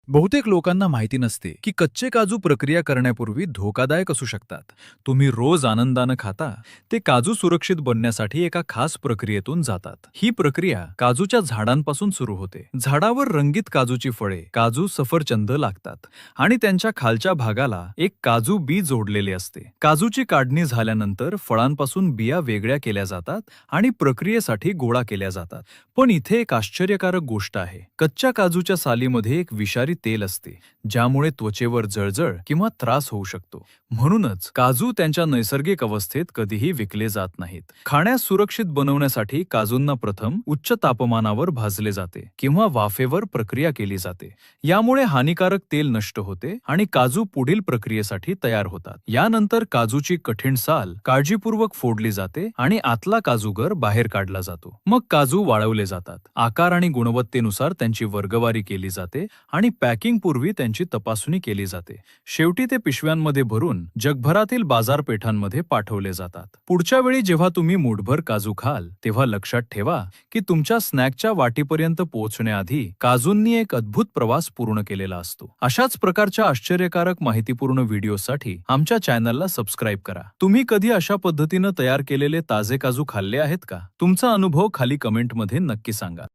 बहुतेक लोकांना माहिती नसते की कच्चे काजू प्रक्रिया करण्यापूर्वी धोकादायक असू शकतात. तुम्ही रोज आनंदानं खाता ते काजू सुरक्षित बनण्यासाठी एका खास प्रक्रियेतून जातात. ही प्रक्रिया काजूच्या झाडांपासून सुरू होते. झाडावर रंगीत काजूची फळे, काजू सफरचंद लागतात आणि त्यांच्या खालच्या भागाला एक काजू बी जोडलेले असते. काजूची काढणी झाल्यानंतर फळांपासून बिया वेगळ्या केल्या जातात आणि प्रक्रियेसाठी गोळा केल्या जातात. पण इथे एक आश्चर्यकारक गोष्ट आहे. कच्च्या काजूच्या सालीमध्ये एक विषारी तेल असते, ज्यामुळे त्वचेवर जळजळ किंवा त्रास होऊ शकतो. म्हणूनच काजू त्यांच्या नैसर्गिक अवस्थेत कधीही विकले जात नाहीत. खाण्यास सुरक्षित बनवण्यासाठी काजूंना प्रथम उच्च तापमानावर भाजले जाते किंवा वाफेवर प्रक्रिया केली जाते. यामुळे हानिकारक तेल नष्ट होते आणि काजू पुढील प्रक्रियेसाठी तयार होतात. यानंतर काजूची कठीण साल काळजीपूर्वक फोडली जाते आणि आतला काजूगर बाहेर काढला जातो. मग काजू वाळवले जातात. आकार आणि गुणवत्तेनुसार त्यांची वर्गवारी केली जाते आणि पॅकिंग पूर्वी त्यांची तपासणी केली जाते. शेवटी ते पिशव्यांमध्ये भरून जगभरातील बाजारपेठांमध्ये पाठवले जातात. पुढच्या वेळी जेव्हा तुम्ही मूठभर काजू खाल, तेव्हा लक्षात ठेवा की तुमच्या स्नॅकच्या वाटीपर्यंत पोहोचण्याआधी काजूंनी एक अद्भुत प्रवास पूर्ण केलेला असतो. अशाच प्रकारच्या आश्चर्यकारक माहितीपूर्ण व्हिडिओसाठी आमच्या चॅनलला सबस्क्राईब करा. तुम्ही कधी अशा पद्धतीनं तयार केलेले ताजे काजू खाल्ले आहेत का? तुमचा अनुभव खाली कमेंटमध्ये नक्की सांगा.